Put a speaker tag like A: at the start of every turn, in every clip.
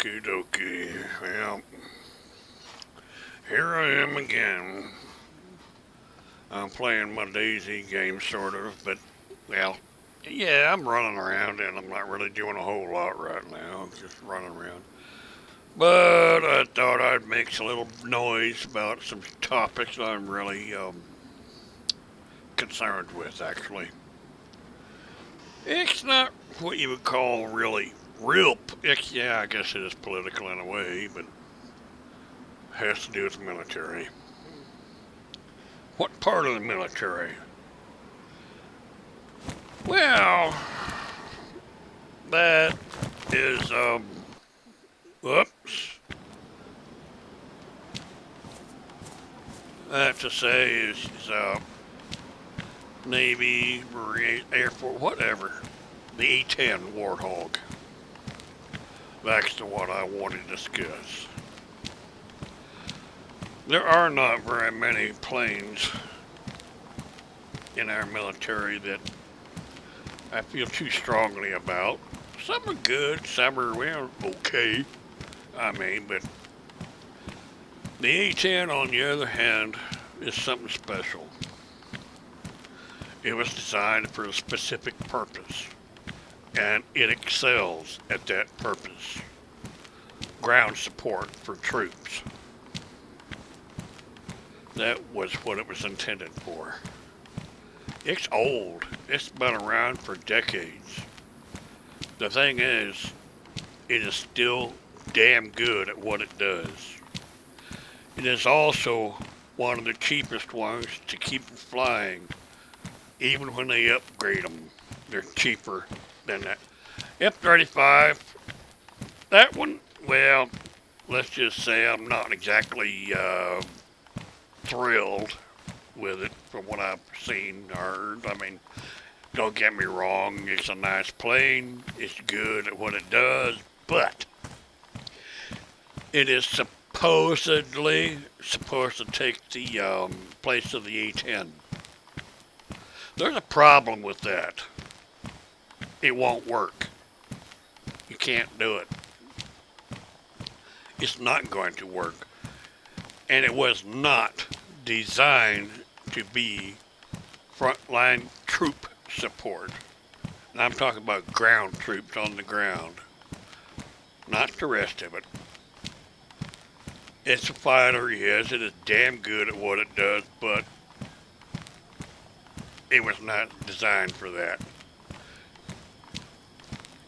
A: Okie dokie. Well, here I am again. I'm playing my DayZ game, sort of, but, well, yeah, I'm running around and I'm not really doing a whole lot right now. I'm just running around. But I thought I'd make a little noise about some topics I'm really concerned with, actually. It's not what you would call really real. Yeah, I guess it is political in a way, but has to do with the military. What part of the military? Well, that is, whoops. I have to say is Navy, Marine, Air Force, whatever. The A-10 Warthog. That's the one I want to discuss. There are not very many planes in our military that I feel too strongly about. Some are good, some are, well, okay. But the A-10, on the other hand, is something special. It was designed for a specific purpose, and it excels at that purpose. Ground support for troops. That was what it was intended for. It's old. It's been around for decades. The thing is, it is still damn good at what it does. It is also one of the cheapest ones to keep flying. Even when they upgrade them, they're cheaper than that. F-35, that one, well, let's just say I'm not exactly thrilled with it from what I've seen or heard. Don't get me wrong, it's a nice plane, it's good at what it does, but it is supposedly supposed to take the place of the A-10. There's a problem with that. It won't work. You can't do it. It's not going to work. And it was not designed to be frontline troop support. And I'm talking about ground troops on the ground, not the rest of it. It's a fighter, yes, it is damn good at what it does, but it was not designed for that.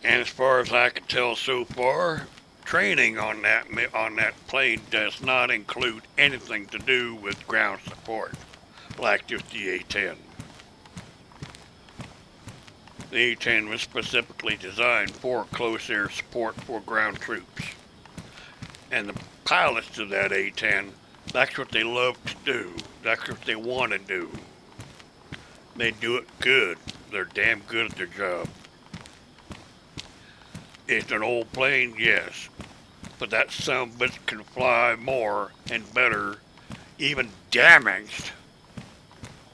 A: And as far as I can tell so far, training on that plane does not include anything to do with ground support, like just the A-10. The A-10 was specifically designed for close air support for ground troops. And the pilots of that A-10, that's what they love to do. That's what they want to do. They do it good. They're damn good at their job. It's an old plane, yes. But that son of a bitch can fly more and better, even damaged,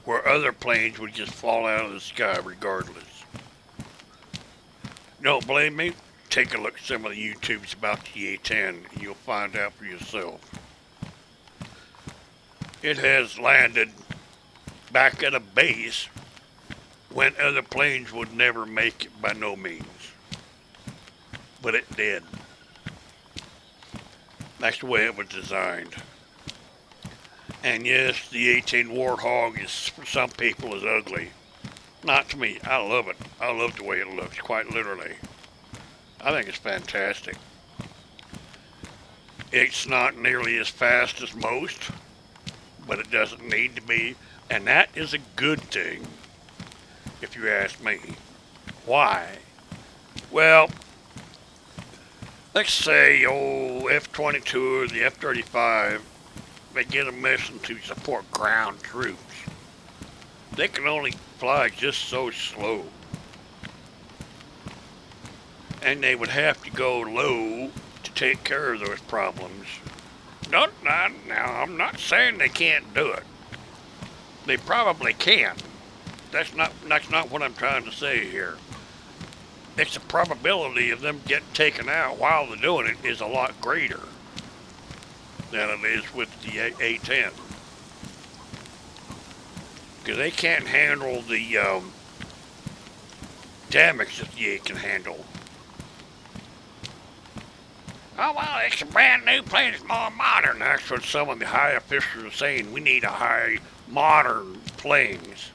A: where other planes would just fall out of the sky regardless. Don't believe me? Take a look at some of the YouTubes about the A-10 and you'll find out for yourself. It has landed back at a base when other planes would never make it by no means. But it did. That's the way it was designed. And yes, the A-10 Warthog is, for some people, is ugly. Not to me. I love it. I love the way it looks, quite literally. I think it's fantastic. It's not nearly as fast as most, but it doesn't need to be. And that is a good thing, if you ask me. Why? Well, let's say, F-22 or the F-35, they get a mission to support ground troops. They can only fly just so slow. And they would have to go low to take care of those problems. Now, I'm not saying they can't do it. They probably can. That's not what I'm trying to say here. it's the probability of them getting taken out while they're doing it is a lot greater than it is with the A-10. Because they can't handle the damage that the A can handle. Oh, well, it's a brand new plane. It's more modern. That's what some of the high officials are saying. We need a high modern planes.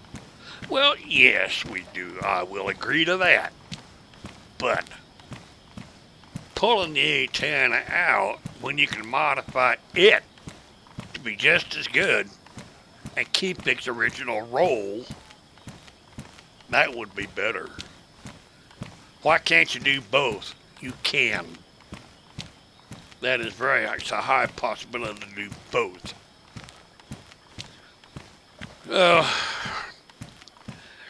A: Well, yes, we do. I will agree to that. But pulling the A-10 out when you can modify it to be just as good and keep its original role, that would be better. Why can't you do both? You can. That is it's a high possibility to do both. Well,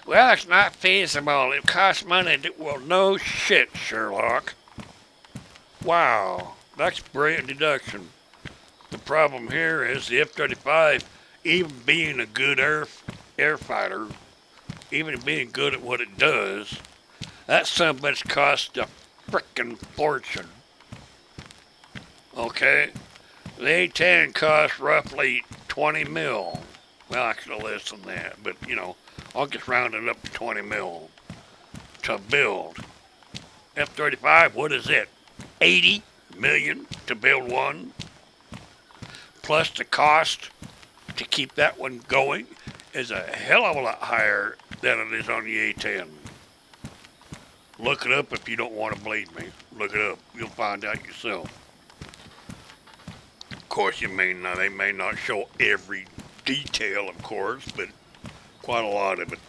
A: it's not feasible. It costs money. Well, no shit, Sherlock. Wow, that's brilliant deduction. The problem here is the F-35, even being a good air fighter, even being good at what it does, that son of a bitch costs a frickin' fortune. Okay? The A-10 costs roughly 20 mil. Well, actually less than that, but you know, I'll just round it up to 20 mil to build. F-35, what is it? 80 million to build one? Plus the cost to keep that one going is a hell of a lot higher than it is on the A-10. Look it up if you don't want to believe me. Look it up. You'll find out yourself. Of course, they may not show every detail, of course, but quite a lot of it.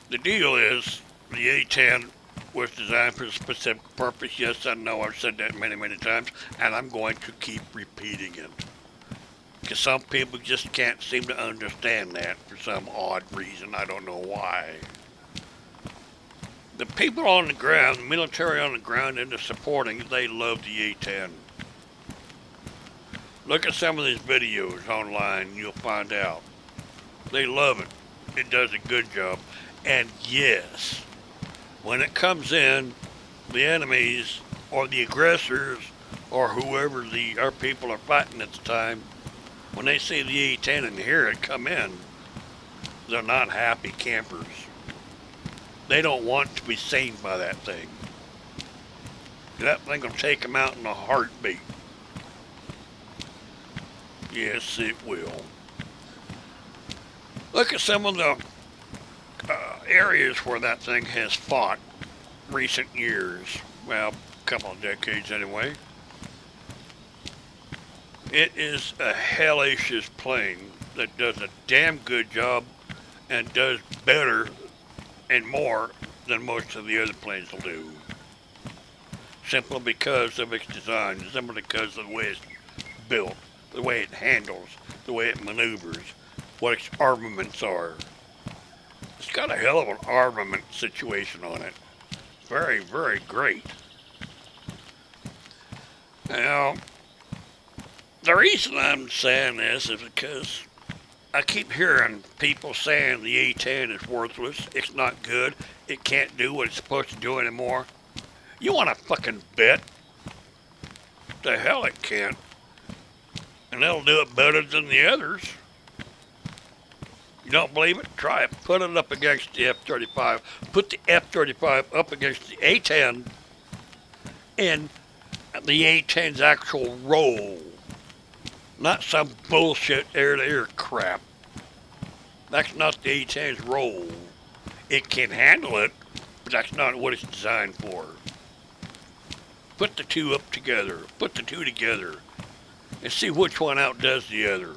A: The deal is, the A-10 was designed for a specific purpose. Yes, I know I've said that many, many times, and I'm going to keep repeating it. Because some people just can't seem to understand that for some odd reason. I don't know why. The people on the ground, the military on the ground and the supporting, they love the A-10. Look at some of these videos online, you'll find out. They love it. It does a good job. And yes, when it comes in, the enemies or the aggressors or whoever our people are fighting at the time, when they see the A-10 and hear it come in, they're not happy campers. They don't want to be seen by that thing. That thing will take them out in a heartbeat. Yes, it will. Look at some of the areas where that thing has fought recent years. Well, a couple of decades anyway. It is a hellacious plane that does a damn good job and does better and more than most of the other planes will do. Simply because of its design, simply because of the way it's built, the way it handles, the way it maneuvers, what its armaments are. It's got a hell of an armament situation on it. Very, very great. Now, the reason I'm saying this is because I keep hearing people saying the A-10 is worthless, it's not good, it can't do what it's supposed to do anymore. You want to fucking bet? The hell it can't. And it'll do it better than the others. You don't believe it? Try it. Put it up against the F-35. Put the F-35 up against the A-10 and the A-10's actual role. Not some bullshit air-to-air crap. That's not the A-10's role. It can handle it, but that's not what it's designed for. Put the two up together. Put the two together. And see which one outdoes the other.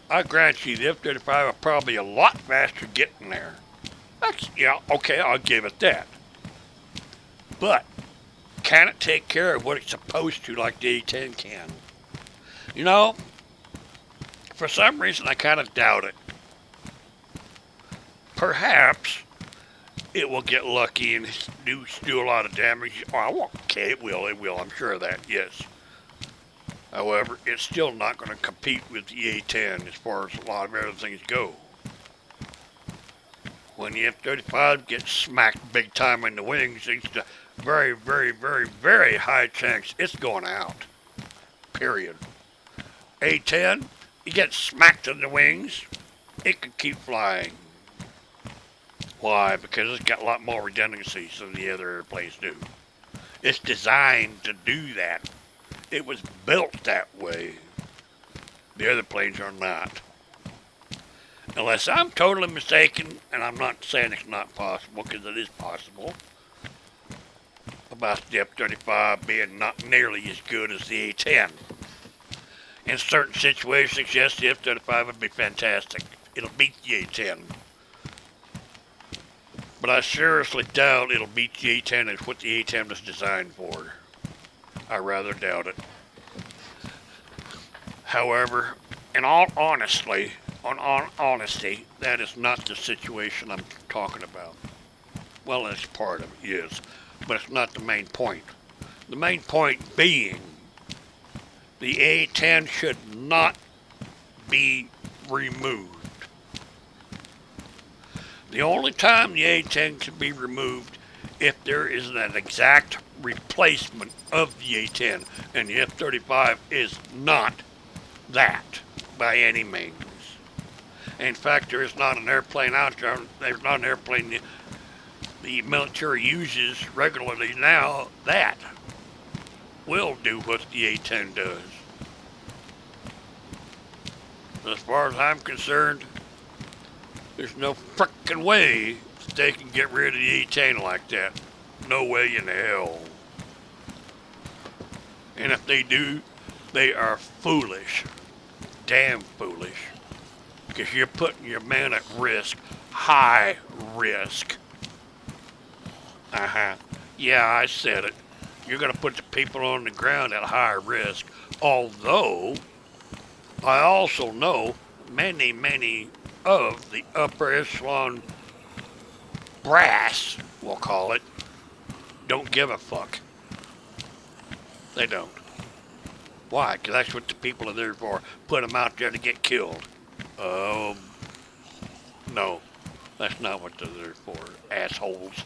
A: I grant you the F-35 are probably a lot faster getting there. Yeah, okay, I'll give it that. But, can it take care of what it's supposed to like the A-10 can? You know, for some reason I kind of doubt it. Perhaps it will get lucky and do a lot of damage. Oh, I won't. Okay, it will. I'm sure of that, yes. However, it's still not going to compete with the A-10 as far as a lot of other things go. when the F-35 gets smacked big time in the wings, it's a very, very, very, very high chance it's going out. Period. A-10, you get smacked in the wings, it could keep flying. Why? Because it's got a lot more redundancies than the other airplanes do. It's designed to do that. It was built that way. The other planes are not. Unless I'm totally mistaken, and I'm not saying it's not possible, because it is possible, about the F-35 being not nearly as good as the A-10. In certain situations, yes, the F-35 would be fantastic. It'll beat the A-10. But I seriously doubt it'll beat the A-10 as what the A-10 was designed for. I rather doubt it. However, in all honesty, that is not the situation I'm talking about. Well, it's part of it, yes, but it's not the main point. The main point being, the A-10 should not be removed. The only time the A-10 can be removed if there is an exact replacement of the A-10, and the F-35 is not that by any means. In fact, there is not an airplane out there, there's not an airplane the military uses regularly now that will do what the A-10 does. As far as I'm concerned, there's no frickin' way they can get rid of the A-10 like that. No way in hell. And if they do, they are foolish. Damn foolish. Because you're putting your man at risk. High risk. Yeah, I said it. You're going to put the people on the ground at high risk. Although, I also know many of the upper echelon brass, we'll call it, don't give a fuck. They don't. Why? Because that's what the people are there for. Put them out there to get killed. No. That's not what they're there for, assholes.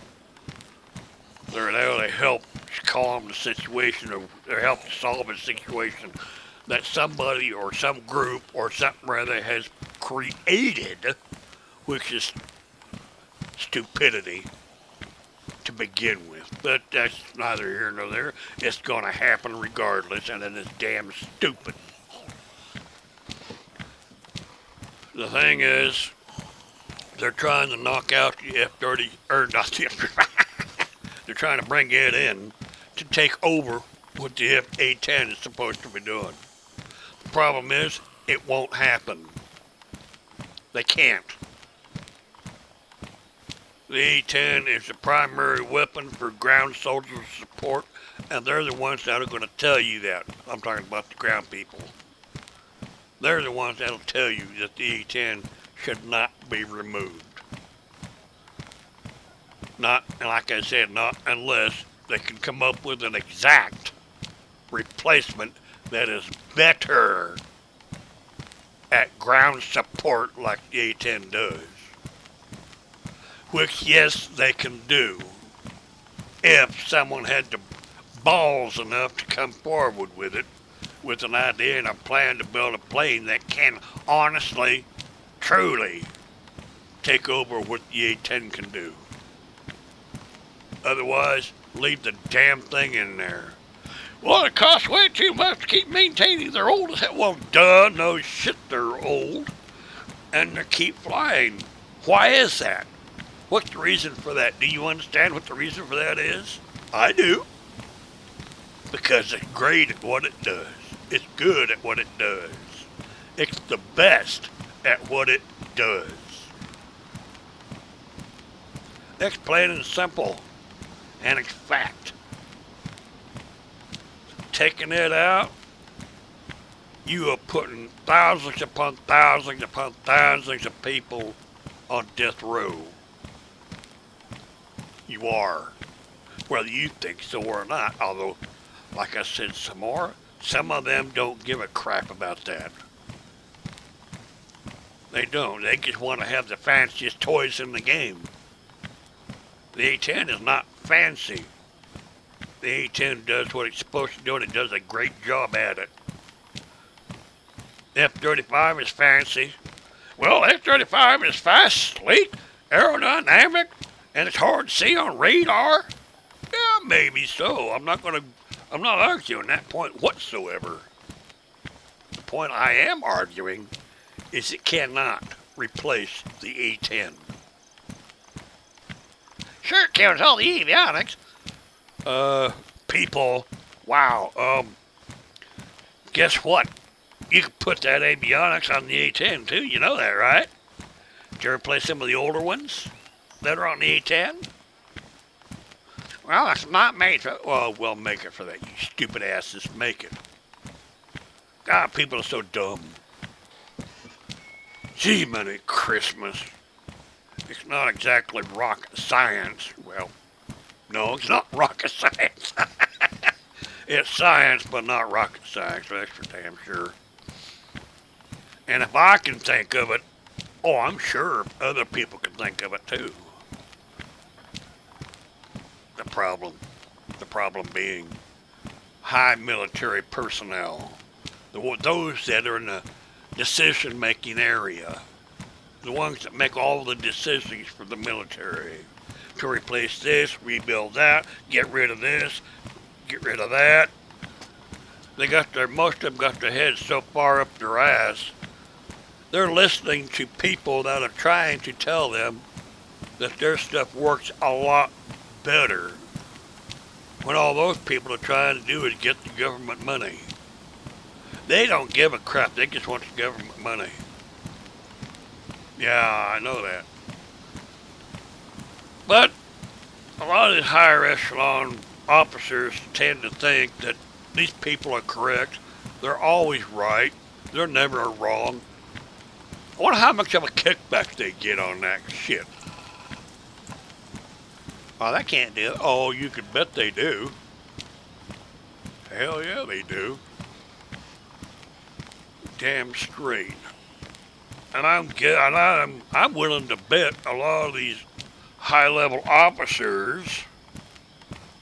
A: They're there to help calm the situation, or they help solve a situation that somebody or some group or something rather has created, which is stupidity to begin with. But that's neither here nor there. It's going to happen regardless, and it is damn stupid. The thing is, they're trying to knock out the F-30, or not the F-30, they're trying to bring it in to take over what the A-10 is supposed to be doing. The problem is, it won't happen. They can't. The A-10 is the primary weapon for ground soldier support, and they're the ones that are going to tell you that. I'm talking about the ground people. They're the ones that'll tell you that the A-10 should not be removed. Not, like I said, not unless they can come up with an exact replacement that is better at ground support like the A-10 does. Which, yes, they can do if someone had the balls enough to come forward with it, with an idea and a plan to build a plane that can honestly, truly take over what the A-10 can do. Otherwise, leave the damn thing in there. Well, it costs way too much to keep maintaining. They're old as hell. Well, duh, no shit, they're old. And they keep flying. Why is that? What's the reason for that? Do you understand what the reason for that is? I do. Because it's great at what it does. It's good at what it does. It's the best at what it does. It's plain and simple. And it's fact. Taking it out, you are putting thousands upon thousands upon thousands of people on death row. You are. Whether you think so or not. Although, like I said some more, some of them don't give a crap about that. They don't. They just want to have the fanciest toys in the game. The A-10 is not fancy. The A-10 does what it's supposed to do, and it does a great job at it. F-35 is fancy. Well, F-35 is fast, sleek, aerodynamic, and it's hard to see on radar. Yeah, maybe so. I'm not arguing that point whatsoever. The point I am arguing is it cannot replace the A-10. Sure, it carries all the avionics. People, wow, guess what? You can put that avionics on the A-10 too, you know that, right? Did you ever play some of the older ones that are on the A-10? Well, it's not made for, well, we'll make it for that, you stupid asses, make it. God, people are so dumb. Gee, Merry Christmas. It's not exactly rocket science. Well, no, it's not rocket science. It's science, but not rocket science, that's for damn sure. And if I can think of it, oh, I'm sure other people can think of it too. The problem being high military personnel, those that are in the decision-making area, the ones that make all the decisions for the military, to replace this, rebuild that, get rid of this, get rid of that. Most of them got their heads so far up their ass, they're listening to people that are trying to tell them that their stuff works a lot better, when all those people are trying to do is get the government money. They don't give a crap, they just want the government money. Yeah, I know that. But a lot of these higher echelon officers tend to think that these people are correct. They're always right. They're never wrong. I wonder how much of a kickback they get on that shit. Oh, that can't do it. Oh, you can bet they do. Hell yeah, they do. Damn straight. And I'm willing to bet a lot of these high-level officers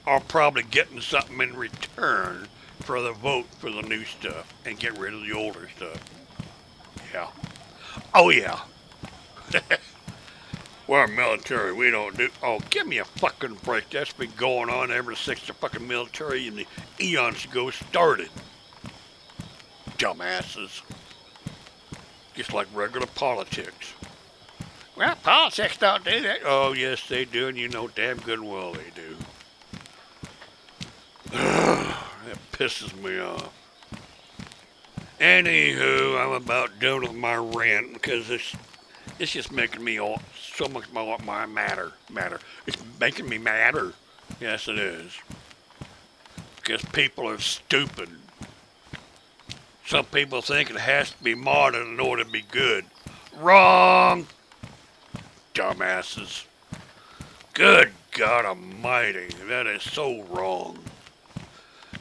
A: are probably getting something in return for the vote for the new stuff and get rid of the older stuff. Yeah. Oh yeah. We're military, we don't do... Oh, give me a fucking break. That's been going on ever since the fucking military and the eons ago started. Dumbasses. Just like regular politics. Well, politics don't do that. Oh, yes, they do, and you know damn good well they do. That pisses me off. Anywho, I'm about done with my rant because it's just making me all so much more my matter. It's making me madder. Yes, it is. Because people are stupid. Some people think it has to be modern in order to be good. Wrong! Dumbasses. Good God Almighty, that is so wrong.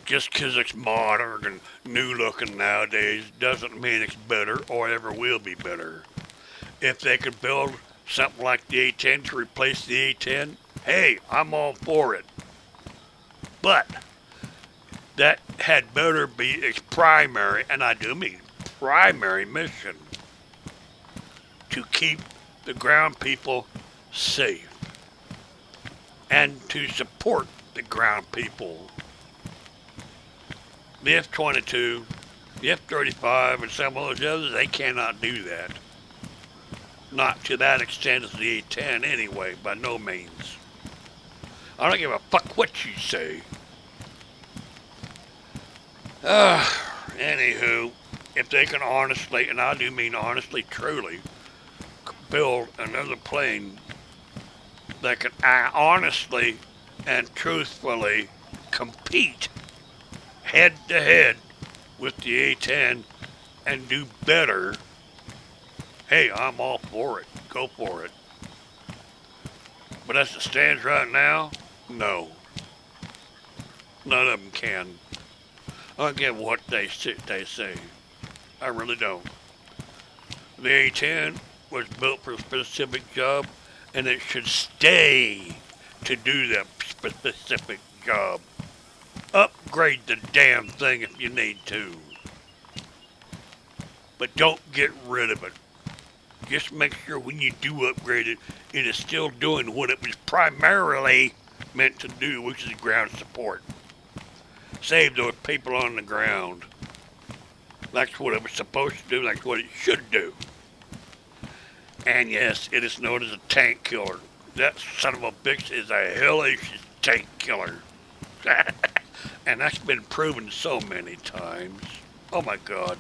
A: Just because it's modern and new looking nowadays doesn't mean it's better or ever will be better. If they could build something like the A-10 to replace the A-10, hey, I'm all for it. But that had better be its primary, and I do mean primary mission, to keep the ground people safe and to support the ground people. The F-22, the F-35, and some of those others, they cannot do that. Not to that extent as the A-10 anyway, by no means. I don't give a fuck what you say. Anywho, if they can honestly, and I do mean honestly, truly, build another plane that can honestly and truthfully compete head to head with the A-10 and do better, hey, I'm all for it. Go for it. But as it stands right now, no. None of them can. I don't get what they say. I really don't. The A-10 was built for a specific job, and it should stay to do that specific job. Upgrade the damn thing if you need to. But don't get rid of it. Just make sure when you do upgrade it, it is still doing what it was primarily meant to do, which is ground support. Save those people on the ground. That's what it was supposed to do. That's what it should do. And yes, it is known as a tank killer. That son of a bitch is a hellish tank killer. And that's been proven so many times. Oh my God.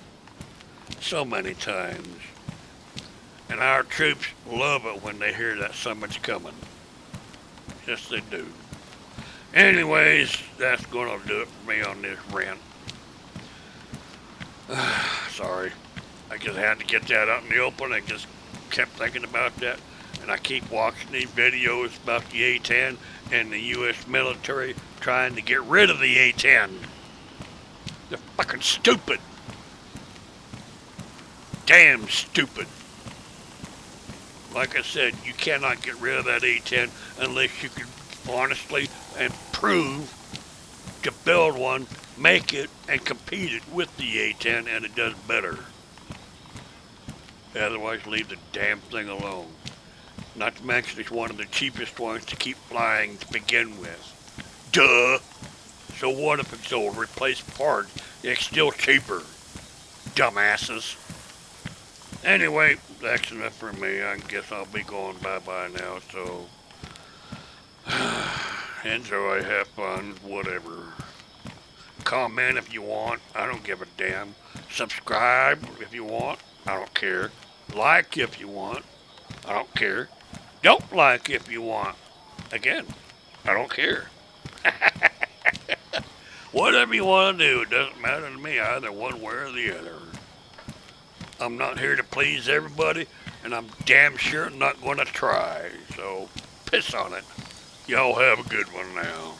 A: So many times. And our troops love it when they hear that something's coming. Yes, they do. Anyways, that's going to do it for me on this rant. Sorry. I just had to get that out in the open. I just kept thinking about that. And I keep watching these videos about the A-10 and the U.S. military trying to get rid of the A-10. They're fucking stupid. Damn stupid. Like I said, you cannot get rid of that A-10 unless you can honestly and prove to build one, make it, and compete it with the A-10, and it does better. Otherwise, leave the damn thing alone. Not to mention it's one of the cheapest ones to keep flying to begin with. Duh! So what if it's a replaced part? It's still cheaper. Dumbasses. Anyway, that's enough for me. I guess I'll be going bye-bye now, so enjoy, have fun, whatever. Comment if you want. I don't give a damn. Subscribe if you want. I don't care. Like if you want. I don't care. Don't like if you want. Again, I don't care. Whatever you want to do, it doesn't matter to me either one way or the other. I'm not here to please everybody, and I'm damn sure not going to try. So, piss on it. Y'all have a good one now.